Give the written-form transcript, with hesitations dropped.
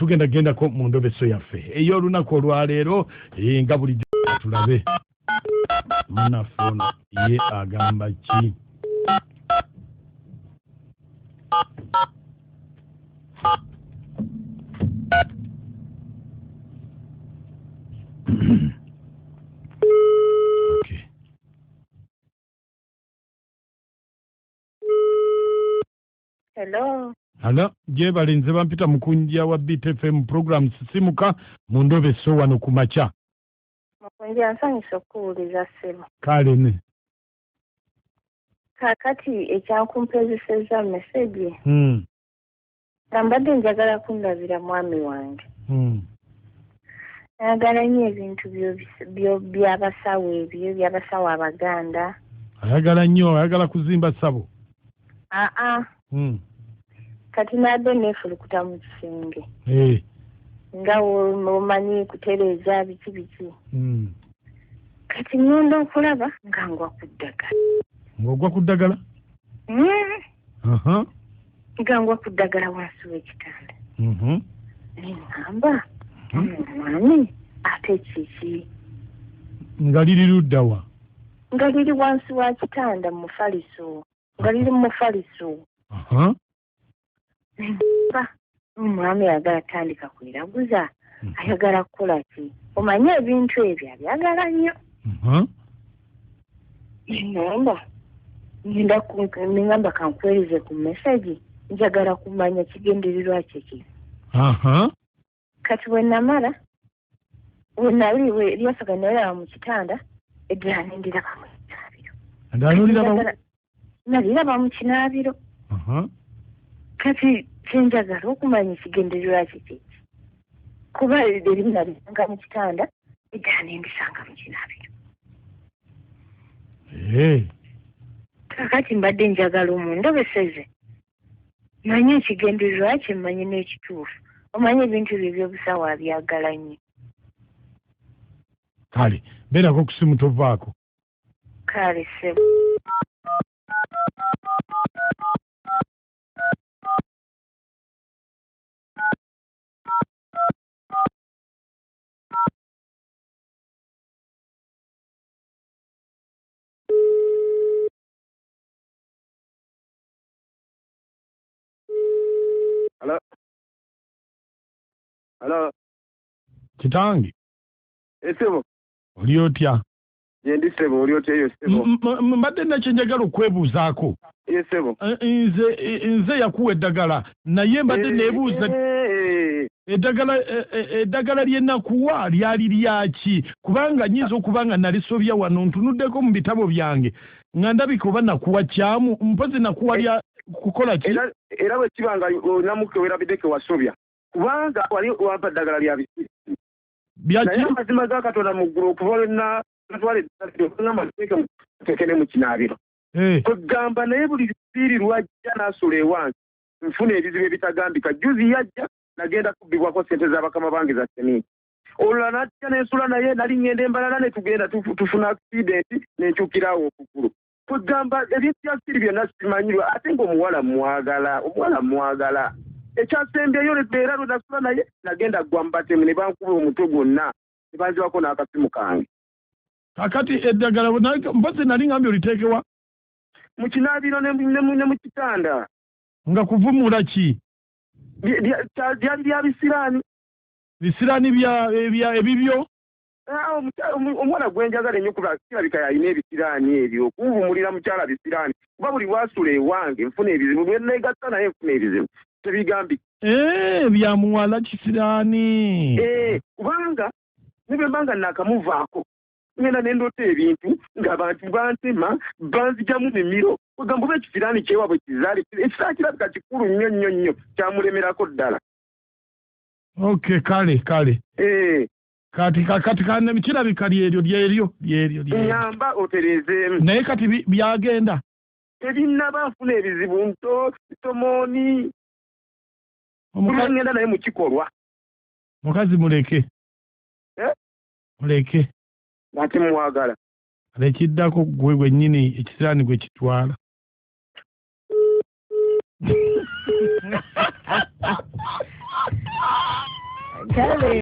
tugenda genda ko mu ndobeso yaffe eyo olunaku olwaleero nga bulijjo tulabe munafono ye agamba ki okay. Hello, je balinze bampita mukunjia wa BTFM program sisimuka mu ndobeso wano ku macha. Mukunjia nsanyusa okuwuliza ssebo. Kale ne. Kakati ekyankumpezeseza message. Mbadde njagala kundabira mwami wange. Ayagala nnyo ebintu by'abasawo ebyo by'abasawo Abaganda. Ayagala nnyo, ayagala kuzimba ssabo. Kati nadde neefulukuta mu kisenge. Nga omanyi kutereeza biki. Kati ngenda okulaba nga ngwa ku ddagala. Ng'ogwa ku ddagala? Nga ngwa ku ddagala wansi w'ekitanda. Neŋŋamba, mwami ate kiki? Nga liri ludda wa? Nga liri wansi wa kitanda mu mufaliso. Nga liri mu mufaliso. Omwami ayagala atandika kweraguza, ayagala kukola ki? Omanye ebintu ebyo abyagala nnyo. Ngenda kankwereze ku message, njagala kumanya kigendererwa kiki. Kati wenamala, lyasagana mu kitanda, eddala nendiraba mu kinaabiro. Naliraba mu kinaabiro. Kati kyenjagala okumanya ekigendererwa kiki. Kuba erimu nalisanga mu kitanda, eddala nendisanga mu kinaabiro. Kakati mbadde njagala omundobeseze. Manye ekigendererwa kye mmanye n'ekituufu. Omanye ebintu byo by'obusawo abyagala nnyo. Kale, beerako okusimu tovaako. Kale ssebo. Hello. Kitangi. Sebo. Oli otya? Ndi Sebo, oli otya yo Sebo? Mbadde nakyenjagala okwebuuzaako. Sebo. Nze yakuwa eddagala naye mbadde neebuuza eddagala lye nakuwa lyali lyaki? Kubanga nnyinza okuba nga nalisobya wano ntunuddeko mu bitabo byange nga ndabika oba nakuwa kyamu mpozi nakuwa lya kukola ki? Era bwe kiba nga namuke werabidde wasobya. Kubanga wali wampa eddagala lya bisiri. Naye amazima ga Katonda mu ggulu okuva na natwala n'amateeka mutekene mu kinaabiro. Kwegamba naye buli bisiri lwajja n'asula ewansi nfuna ebizibu ebitagambika. Juzi yajja nagenda kubbibwako ssente z'abakama bange za semiiti. Olulala najja n'ensula naye nali ngenda embalala ne tugenda tufuna akisidenti n'enkyukirawo okugulu. Kwegamba ebintu bya siri byonna simanyirwa ate ng'omuwala mwagala. Ekyasembyeyo era lwe nasula naye nagenda gwa mubatemu ne bankuba omutwe gwonna ne banziwako n'akasimu kange. Kakati eddagala mpozi nali ngambye oliteekewa? Mu kinaabiro ne mu kitanda. Nga kuvumula ki? Byali bya bisiraani. Bisiraani ebibyo? Omwana gwenjagala ennyo kuba kirabika yalina ebisiraani ebyo. Kunvumulira mukyala bisiraani. Kuba buli wasula ewange nfuna ebizibu. Bwe neegatta naye nfuna ebizibu. Tebigambika. Bya muwala kisiraani. Kubanga nibwe mbanga nakamuvaako. Ngenda nendoota ebintu ng'abantu bantema banzijamu mimiro. Kwegamba oba ekisiraani kyewabwe kizaali. Ekisiraani kirabika kikulu nnyo kyamulemerako ddala. Okay, kale. Kati kirabika lyeryo. Nyamba otereezeemu. Naye kati byagenda. Ebinnaba nfuna ebizibu ntomooni. Ngenda naye mu kikolwa. Mukazi muleke. Muleke. Ate mwagala. Ekiddako gwe gwennyini ekisiraani gwe kitwala. Tell me.